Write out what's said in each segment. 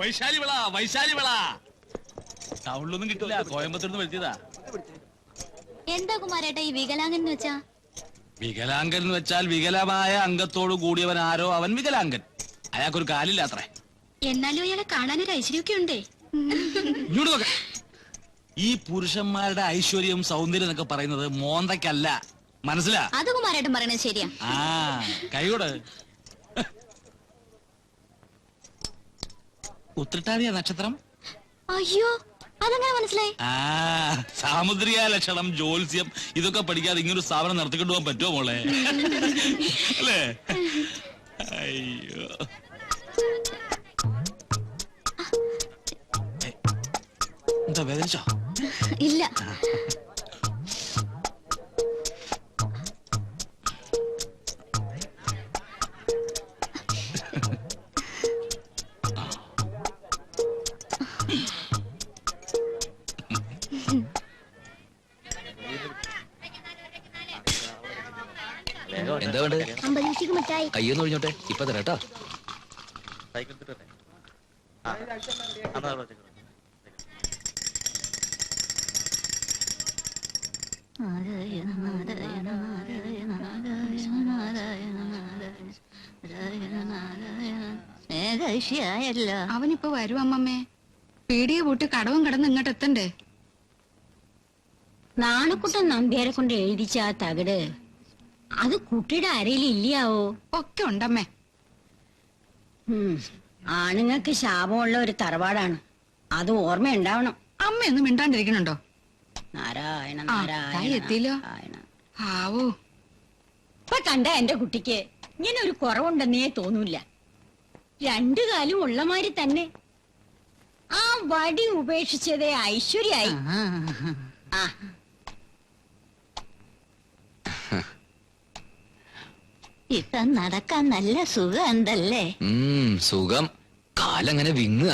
വൈശാലി വിള, വൈശാലി വിള. ടൗണിലൊന്നും കിട്ടില്ല, കോയമ്പത്തൂർന്ന് വരുത്തിയതാ. എന്താ കുമാരേട്ടാ ഈ വികലാംഗൻ എന്ന് വെച്ചാ? വികലാംഗൻ എന്ന് വെച്ചാൽ വികലമായ അംഗത്തോട് കൂടിയവൻ ആരോ അവൻ വികലാംഗൻ. അയാൾക്കൊരു കാലില്ല അത്രേ. എന്നാലും അയാളെ കാണാനൊരു ഐശ്വര്യമൊക്കെ ഉണ്ടേ. ഇങ്ങോട്ട് നോക്ക. ഈ പുരുഷന്മാരുടെ ഐശ്വര്യം സൗന്ദര്യം എന്നൊക്കെ പറയുന്നത് മോന്തയ്ക്കല്ല, മനസ്സിലാ? അത് കുമാരേട്ടൻ പറയണത് ശരിയാ. ആ കൈയോട്. ഉത്രട്ടാതിയ നക്ഷത്രം. അയ്യോ, അതെങ്ങനെ മനസ്സിലായി? ആ സാമുദ്രിക ലക്ഷണം, ജ്യോത്സ്യം ഇതൊക്കെ പഠിക്കാതെ ഇങ്ങനൊരു സ്ഥാപനം നടത്തിക്കൊണ്ടു പോകാൻ പറ്റുമോ മോളെ? അല്ലേ? അയ്യോ, എന്താ വേദനിച്ചോ? ഇല്ല. എന്താ വേണ്ടത്? കയ്യൊന്ന് ഒഴിഞ്ഞോട്ടെ, ഇപ്പൊ തരാട്ടോ. അവനിപ്പോ വരും അമ്മമ്മേ. പീടിയെ പൂട്ടി കടവും കിടന്ന് ഇങ്ങോട്ട് എത്തണ്ടേ? നാണക്കുട്ടൻ നമ്പ്യാരെ കൊണ്ട് എഴുതിച്ച ആ തകിട് അത് കുട്ടിയുടെ അരയിൽ ഇല്ലയാവോ? ഒക്കെ ഉണ്ടമ്മേ. ആണുങ്ങൾക്ക് ശാപമുള്ള ഒരു തറവാടാണ്, അത് ഓർമ്മയുണ്ടാവണം. അമ്മയൊന്നും മിണ്ടാണ്ടിരിക്കണുണ്ടോ? നാരായണ എത്തിയില്ലോ. ആവോ, ഇപ്പൊ കണ്ട എന്റെ കുട്ടിക്ക് ഇങ്ങനെ ഒരു കുറവുണ്ടെന്നേ തോന്നൂല. രണ്ടു കാലും ഉള്ളമാരി തന്നെ. ആ വടി ഉപേക്ഷിച്ചതേ ഐശ്വര്യായി. ആ ഇപ്പൊ നടക്കാൻ നല്ല സുഖം ഉണ്ടല്ലേ? സുഖം. കാലങ്ങനെ വിങ്ങുക.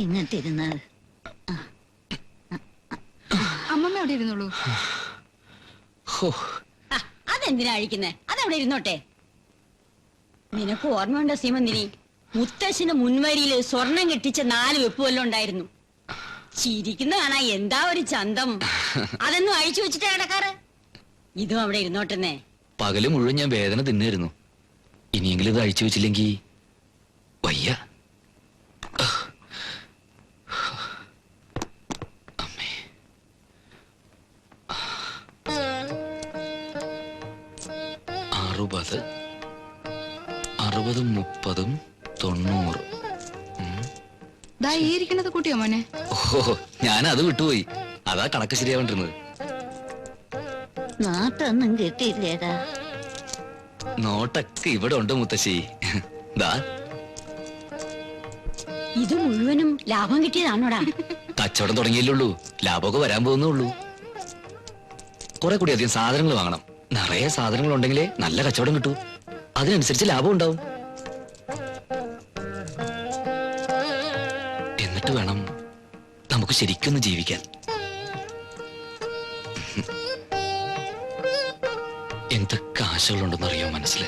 ഇങ്ങോട്ടിരുന്നത്. അമ്മമ്മ അവിടെ ഇരുന്നോളൂ. അതെന്തിനാ അഴിക്കുന്നേ? അതവിടെ ഇരുന്നോട്ടെ. നിനക്ക് ഓർമ്മയുണ്ടോ സീമന്തിനി? മുത്തശ്ശന് മുൻവരിയില് സ്വർണം കെട്ടിച്ച 4 വെപ്പ് വല്ലതും ഉണ്ടായിരുന്നു. ചിരിക്കുന്ന കാണാ എന്താ ഒരു ചന്തം. അതൊന്നും അഴിച്ചു വെച്ചിട്ടാ കിടക്കാറ്. ഇതും അവിടെ ഇരുന്നോട്ടെന്നേ. പകല് മുഴുവൻ ഞാൻ വേദന തിന്നായിരുന്നു. ഇനിയെങ്കിലും ഇത് അഴിച്ചു വെച്ചില്ലെങ്കി വയ്യ. അമ്മേ, 60, 60, 30, 90. ഈ ഇരിക്കണത് കൂട്ടിയോ മോനെ? ഓ, ഞാനത് വിട്ടുപോയി. അതാ കണക്ക് ശരിയാവേണ്ടിരുന്നത്. നാട്ടൊന്നും കിട്ടിയില്ലേടാ. നോട്ടൊക്കെ ഇവിടെ ഉണ്ട് മുത്തശ്ശി. ദാ ഇത് മുഴുവനും ലാഭം കിട്ടിയതാണോടാ? കച്ചവടം തുടങ്ങിയല്ലുള്ളൂ, ലാഭമൊക്കെ വരാൻ പോകുന്നുള്ളൂ. കുറെ കൂടി അധികം സാധനങ്ങൾ വാങ്ങണം. നിറയെ സാധനങ്ങൾ ഉണ്ടെങ്കിലേ നല്ല കച്ചവടം കിട്ടൂ. അതിനനുസരിച്ച് ലാഭം ഉണ്ടാവും. എന്നിട്ട് വേണം നമുക്ക് ശരിക്കൊന്ന് ജീവിക്കാൻ. എന്തൊക്കെ ആശകളുണ്ടെന്നറിയോ മനസ്സിൽ?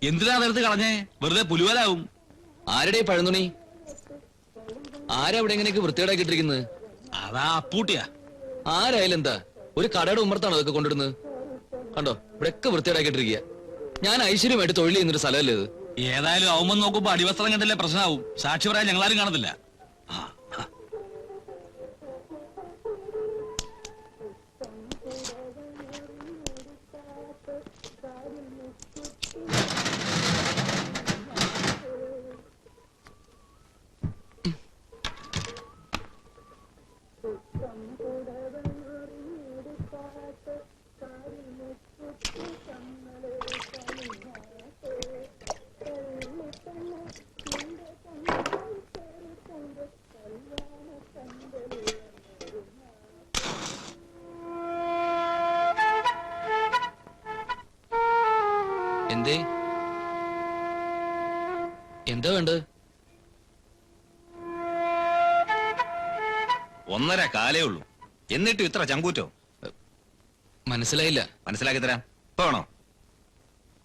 എന്തിനാ വെറുതെ കളഞ്ഞേ? വെറുതെ പുലുവലാവും. ആരുടെ പഴന്തുണി? ആരാ ഇവിടെ എങ്ങനെയൊക്കെ വൃത്തികേടാക്കിട്ടിരിക്കുന്നത്? അതാ അപ്പൂട്ടിയാ. ആരായാലും എന്താ, ഒരു കടയുടെ ഉമ്മറത്താണോ അതൊക്കെ കൊണ്ടിടുന്നത്? കണ്ടോ, ഇവിടെയൊക്കെ വൃത്തികേടാക്കിട്ടിരിക്കുക. ഞാൻ ഐശ്വര്യമായിട്ട് തൊഴിൽ ചെയ്യുന്നൊരു സ്ഥലമല്ലേ ഇത്? ഏതായാലും അവൻ നോക്കുമ്പോ അടിവസ്ത്രം കണ്ടല്ലേ പ്രശ്നമാവും. സാക്ഷി പറയാൻ ഞങ്ങളാരും കാണത്തില്ല. എന്തേ? എന്താ വേണ്ടത്? 1.5 കാലേ ഉള്ളൂ, എന്നിട്ടും ഇത്ര ചങ്കൂറ്റോ? മനസ്സിലായില്ല. മനസ്സിലാക്കി തരാം. ഇപ്പൊ വേണോ?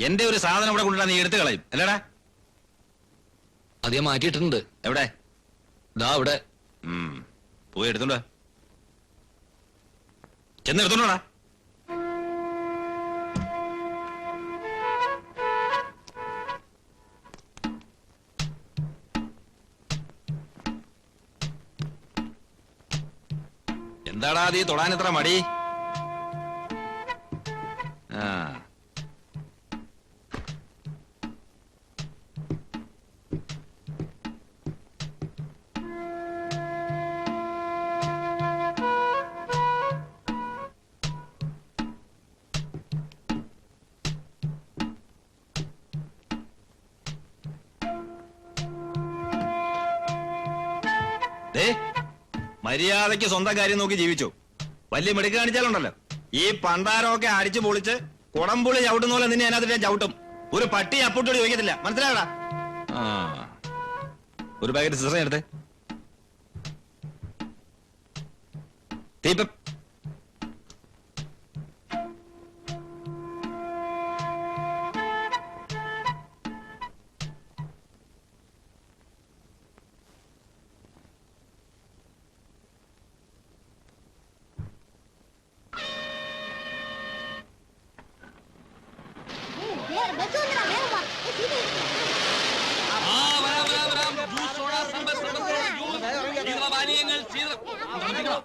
എന്റെ ഒരു സാധനം ഇവിടെ കൊണ്ടുവരാൻ നീ എടുത്തു കളയും അല്ലേടാ? അത് ഞാൻ മാറ്റിയിട്ടുണ്ട്. എവിടെ? ദാ അവിടെ. പോയി എടുത്തോണ്ടാ, ചെന്ന് എടുത്തോണ്ടാ. എന്താടാ നീ തൊടാൻ എത്ര മടി? ആ മര്യാദയ്ക്ക് സ്വന്തം കാര്യം നോക്കി ജീവിച്ചു. വലിയ മിടുക്ക് കാണിച്ചാലുണ്ടല്ലോ, ഈ പണ്ടാരമൊക്കെ അടിച്ചു പൊളിച്ച് കുടംപുളി ചവിട്ടുന്ന പോലെ നിന്നെ അതിനകത്ത് ചവിട്ടും. ഒരു പട്ടി അപ്പൂട്ടോട് ചോദിക്കത്തില്ല, മനസ്സിലായടാ? ഒരു പാക്കറ്റ് സിസ്റ്റർ എടുത്ത് തീപ്പ.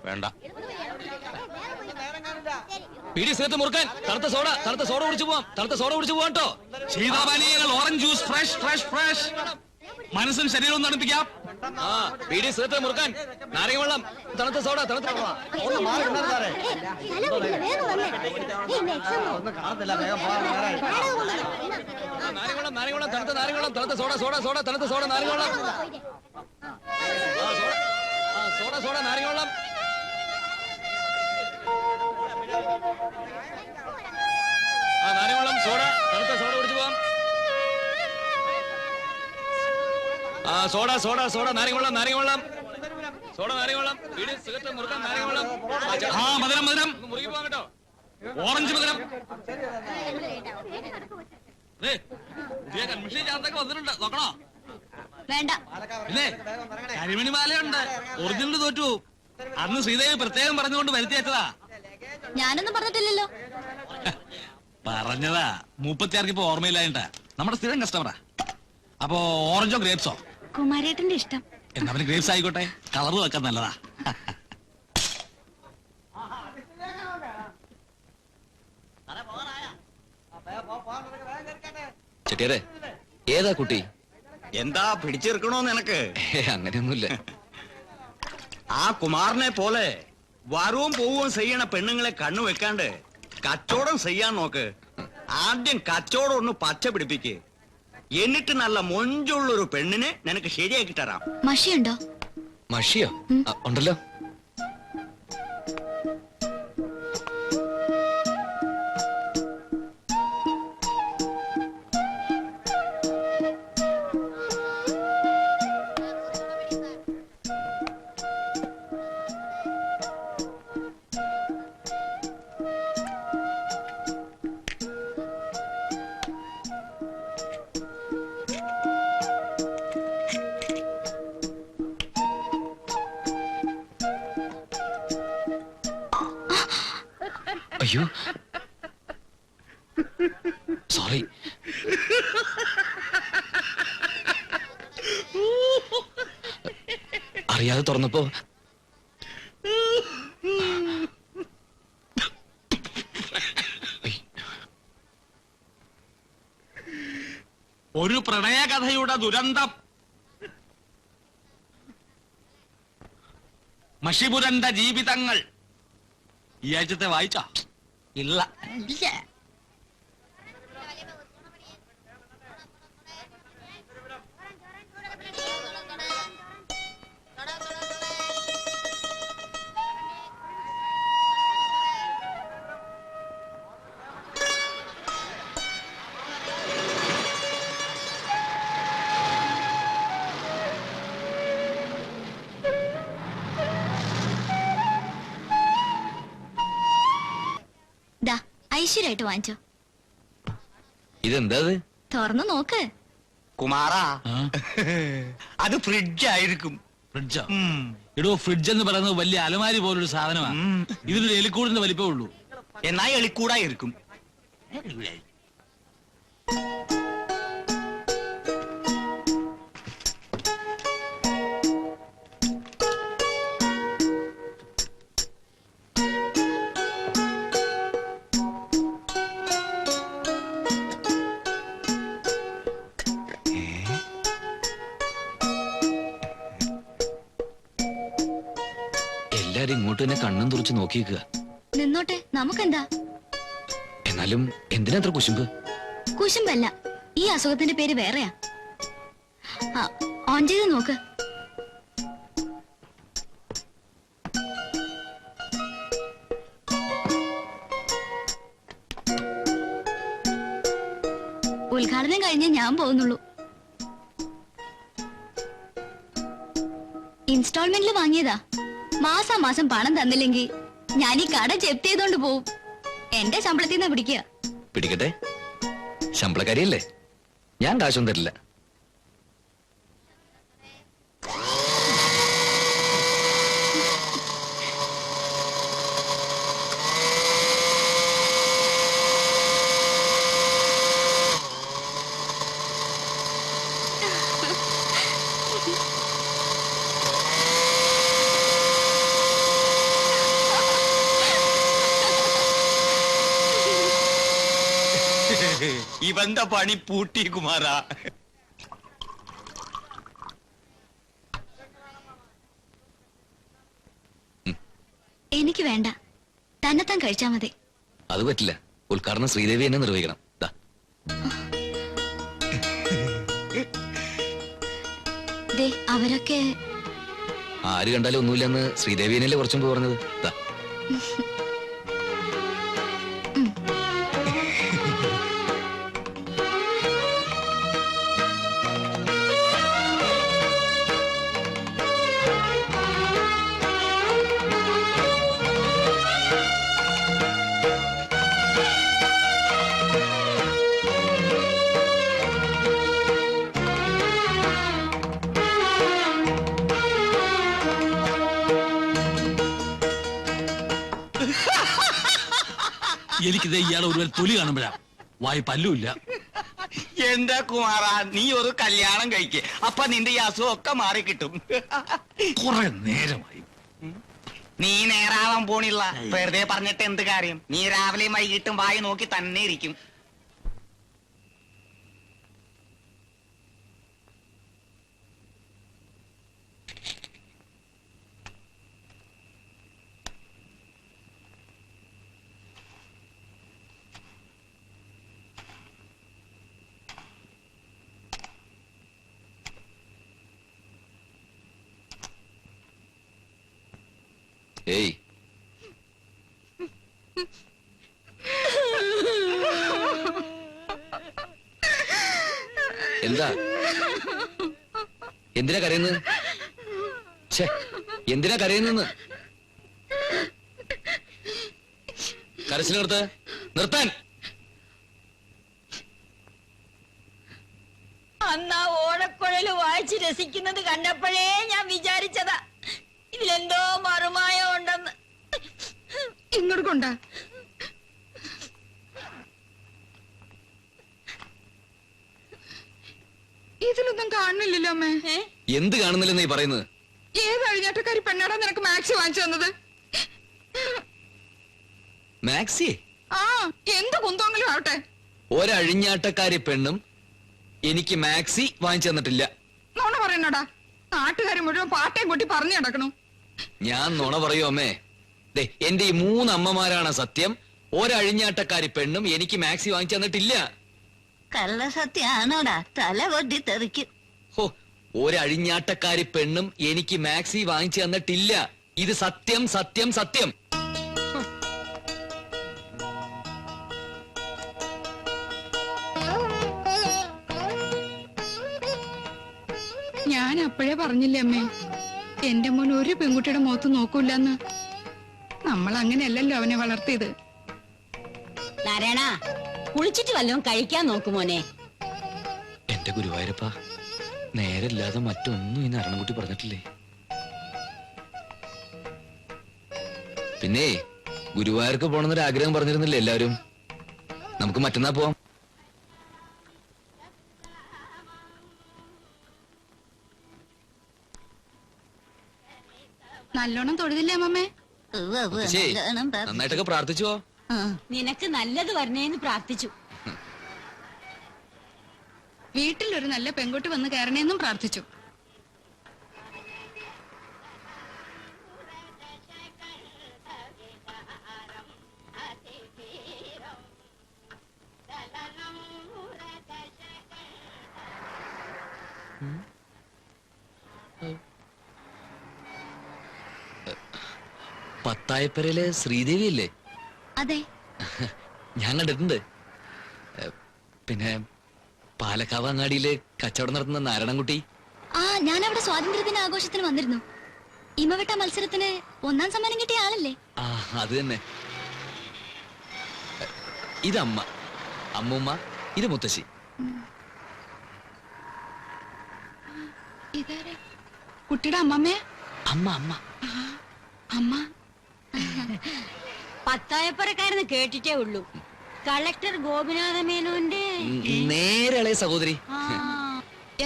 വേണ്ട. പീടി സേത്ത് മുറുക്കാൻ തണുത്ത സോഡ കുടിച്ചു പോവാം. കേട്ടോ. ശീതപാനീയങ്ങൾ, orange juice, fresh fresh fresh. മനസ്സും ശരീരവും തണുപ്പിക്കാം. പീടി സേത്ത് മുറുക്കാൻ നാരങ്ങ വെള്ളം, തണുത്ത സോഡ. നാരങ്ങ തണുത്ത സോഡ നാരങ്ങ വെള്ളം. സോഡ നാരങ്ങ വെള്ളം. നാരങ്ങ വെള്ളം, സോഡ, തണുത്ത സോഡ കുടിച്ചു പോവാം. സോഡ നാരങ്ങ വെള്ളം. സോഡ നാരങ്ങ വെള്ളം. വീട് സിഗരറ്റ് മുറുക്കാൻ നാരങ്ങ വെള്ളം. മധുരം മുറുകി പോവാൻ കേട്ടോ. ഓറഞ്ച് മധുരം. പുതിയ കൺമിഷൻ ചാർത്തൊക്കെ വന്നിട്ടുണ്ട്, നോക്കണോ? വേണ്ട. ഇല്ലേ, കരിമണി മാലയുണ്ട്, ഒറിജിനൽ തോറ്റു. അന്ന് ശ്രീദേവി പ്രത്യേകം പറഞ്ഞുകൊണ്ട് വരുത്തി വെച്ചതാ. ഞാനൊന്നും പറഞ്ഞിട്ടില്ലല്ലോ. പറഞ്ഞതാ, 36 ഇപ്പൊ ഓർമ്മയില്ലായിട്ടാ. നമ്മുടെ സ്ഥിരം കസ്റ്റമറാ. അപ്പോ ഓറഞ്ചോ ഗ്രേപ്സോ? കുമാരേട്ടന്റെ ഇഷ്ടം. എന്നാ പിന്നെ ഗ്രേപ്സ് ആയിക്കോട്ടെ, കളറ് വെക്കാൻ നല്ലതാ. ചെട്ടിയാരെ, ഏതാ കുട്ടി? എന്താ പിടിച്ചെടുക്കണോന്ന് എനക്ക്? അങ്ങനെയൊന്നുമില്ല. ആ കുമാറിനെ പോലെ വരവും പോവും ചെയ്യണ പെണ്ണുങ്ങളെ കണ്ണു വെക്കാണ്ട് കച്ചവടം ചെയ്യാൻ നോക്ക്. ആദ്യം കച്ചവടം ഒന്ന് പച്ച പിടിപ്പിക്ക്, എന്നിട്ട് നല്ല മൊഞ്ചുള്ളൊരു പെണ്ണിനെ നിനക്ക് ശരിയാക്കി തരാം. മഷിയുണ്ടോ? മഷിയോ? ഉണ്ടല്ലോ. അയ്യോ, സോറി. അറിയാതെ തുറന്നപ്പോ. ഒരു പ്രണയകഥയുടെ ദുരന്തം. മഷിപുരണ്ട ജീവിതങ്ങൾ. ഈ ആഴ്ചത്തെ വായിച്ചാ? ഇല്ല. ഐശ്വര്യമായിട്ട് വാങ്ങിച്ചോ. ഇതെന്താ തുറന്നു നോക്ക്. കുമാറാ ആ? അത് ഫ്രിഡ്ജ് ആയിരിക്കും. ഫ്രിഡ്ജാ? ഇടോ, ഫ്രിഡ്ജ് എന്ന് പറയുന്നത് വലിയ അലമാരി പോലൊരു സാധനമാണ്. ഇതിനൊരു എലിക്കൂടിന്റെ വലിപ്പമേ ഉള്ളൂ. എന്നാ എളിക്കൂടായിരിക്കും. എല്ലാരും ഇങ്ങോട്ട് തന്നെ കണ്ണും തുറച്ച് നോക്കിക്കുക. നിന്നോട്ടെ, നമുക്കെന്താ? എന്നാലും എന്തിനാ അത്ര കുശുമ്പ്? കുശുമ്പല്ല, ഈ അസുഖത്തിന്റെ പേര് വേറെയാ. ഓൺ ചെയ്ത് നോക്ക്. ഉദ്ഘാടനം കഴിഞ്ഞേ ഞാൻ പോകുന്നുള്ളൂ. ഇൻസ്റ്റാൾമെന്റിൽ വാങ്ങിയതാ. മാസാമാസം പണം തന്നില്ലെങ്കിൽ ഞാൻ ഈ കട ജപ്തി ചെയ്തോണ്ട് പോവും. എന്റെ ശമ്പളത്തിൽ നിന്ന് പിടിക്കുക. പിടിക്കട്ടെ, ശമ്പളക്കാരിയല്ലേ, ഞാൻ കാശൊന്നും തരില്ല. ഇവന്റെ പണി പൂട്ടി കുമാരാ. എനിക്ക് വേണ്ട, തന്നെത്താൻ കഴിച്ചാ മതി. അത് പറ്റില്ല, ഉദ്ഘാടനം ശ്രീദേവി തന്നെ നിർവഹിക്കണം. ദാ. ദേ, അവരൊക്കെ ആര് കണ്ടാലും ഒന്നുമില്ലെന്ന് ശ്രീദേവിയനല്ലേ കുറച്ചും പറഞ്ഞത്. ദാ. എനിക്കിത് ഇയാളെ ഒരു തൊലി കാണുമ്പോഴാ വായി പല്ലുമില്ല. എന്താ കുമാറാ, നീ ഒരു കല്യാണം കഴിക്ക്, അപ്പൊ നിന്റെ ഈ അസുഖം ഒക്കെ മാറി കിട്ടും. കുറെ നേരമായി. നീ നേരാവാൻ പോണില്ല. വെറുതെ പറഞ്ഞിട്ട് എന്ത് കാര്യം? നീ രാവിലെയും വൈകിട്ടും വായി നോക്കി തന്നെ ഇരിക്കും. ഏയ്, എന്താ? എന്തിനാ കരയുന്നത്? ഛേ, എന്തിനാ കരയുന്നെന്ന്? കരച്ചിൽ നിർത്താൻ. അന്നാ ഓടക്കുഴല് വായിച്ച് രസിക്കുന്നത് കണ്ടപ്പോഴേ ഞാൻ വിചാരിച്ചതാ ഇതിലെന്തോ മറുമായം ഉണ്ടെന്ന്. ഇങ്ങോട്ട് കൊണ്ടാ. ഇതിലൊന്നും കാണുന്നില്ലല്ലോ അമ്മേ. എന്ത് കാണുന്നില്ലെന്ന് നീ പറയുന്നത്? ഏത് അഴിഞ്ഞാട്ടക്കാരി പെണ്ണാടാ നിനക്ക് മാക്സി വാങ്ങിച്ചു തന്നത്? മാക്സി? ആ, എന്ത് കുന്തോങ്കിലും ആവട്ടെ. ഒരഴിഞ്ഞാട്ടക്കാരി പെണ്ണും എനിക്ക് മാക്സി വാങ്ങിച്ചു തന്നിട്ടില്ല. നോണ പറയണോടാ, നാട്ടുകാർ മുഴുവൻ പാട്ടയും കൊട്ടി പറഞ്ഞു നടക്കണു. ഞാൻ നുണ പറയൂ അമ്മേ? ദേ, എന്റെ ഈ 3 അമ്മമാരാണ് സത്യം. ഒരഴിഞ്ഞാട്ടക്കാരി പെണ്ണും എനിക്ക് മാക്സി വാങ്ങിച്ചു തന്നിട്ടില്ല. കള്ളസത്യാണോടാ, തല കൊട്ടി തെറിക്കും. ഹോ, ഒരഴിഞ്ഞാട്ടക്കാരി പെണ്ണും എനിക്ക് മാക്സി വാങ്ങിച്ചു തന്നിട്ടില്ല. ഇത് സത്യം, സത്യം, സത്യം. ഞാൻ അപ്പോഴേ പറഞ്ഞില്ലേ അമ്മേ, എന്റെ മോൻ ഒരു പെൺകുട്ടിയുടെ മുഖത്ത് നോക്കൂലെന്ന്. നമ്മൾ അങ്ങനെയല്ലല്ലോ അവനെ വളർത്തിയത്. നാരായണ കുളിച്ചിട്ട് വല്ലതും കഴിക്കാൻ നോക്കുമോനെ. എന്റെ ഗുരുവായൂരപ്പ, നേരില്ലാതെ മറ്റൊന്നും ഈ നാരായണൻകുട്ടി പറഞ്ഞിട്ടില്ലേ? പിന്നെ ഗുരുവായൂർക്ക് പോകണമെന്നൊരു ആഗ്രഹം പറഞ്ഞിരുന്നില്ലേ എല്ലാവരും? നമുക്ക് മറ്റന്നാ പോവാം. നല്ലോണം തൊഴുതില്ലേ അമ്മമ്മേ? മുത്തശ്ശി, നന്നായിട്ടൊക്കെ പ്രാർത്ഥിച്ചുവോ? നിനക്ക് നല്ലത് വരണേന്ന് പ്രാർത്ഥിച്ചു. വീട്ടിലൊരു നല്ല പെൺകുട്ടി വന്ന് കയറണേന്നും പ്രാർത്ഥിച്ചു. പത്തായപ്പരയിലെ ശ്രീദേവി അല്ലേ? അതെ. ഞാൻ കണ്ടിട്ടുണ്ട്. പിന്നെ പാലക്കാവ് അങ്ങാടിയില് കച്ചവടം നടത്തുന്ന നാരായണൻകുട്ടി. ആ, ഞാൻ അവിടെ സ്വാതന്ത്ര്യദിന ആഘോഷത്തിന് വന്നിരുന്നു. ഇമവെട്ട മത്സരത്തിന് 1ാം സമ്മാനം കിട്ടിയ ആളല്ലേ? ആ, അത് തന്നെ. ഇതമ്മ, അമ്മൂമ്മ, ഇത് മുത്തശ്ശി. ഇതാരാ? കുട്ടിയുടെ അമ്മമ്മേ? അമ്മ അമ്മ അമ്മ പത്തായപ്പുറക്കാരെന്ന് കേട്ടിട്ടേ ഉള്ളൂ. കളക്ടർ ഗോപിനാഥ മേനോന്റെ നേരെ ഇളയ സഹോദരി.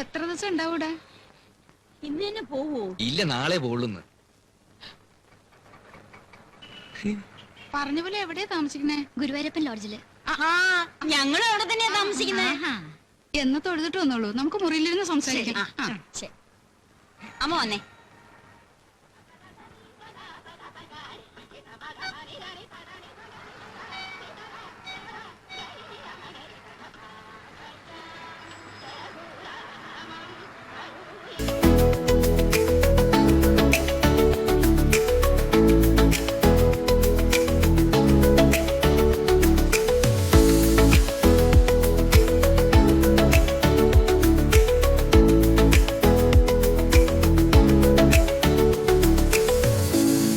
എത്ര ദിവസം ഉണ്ടാവൂടെ? ഇന്ന് തന്നെ പോവോ? ഇല്ല, നാളെ പോളുന്ന്. പറഞ്ഞ പോലെ എവിടെയാ താമസിക്കുന്നേ? ഗുരുവായൂരപ്പൻ ലോഡ്ജില്. ഞങ്ങളും അവിടെ തന്നെയാ താമസിക്കുന്നത്. എന്ന് തൊഴുതിട്ട് വന്നോളൂ, നമുക്ക് മുറിയിലിരുന്ന് സംസാരിക്കാം. അമ്മ വന്നേ.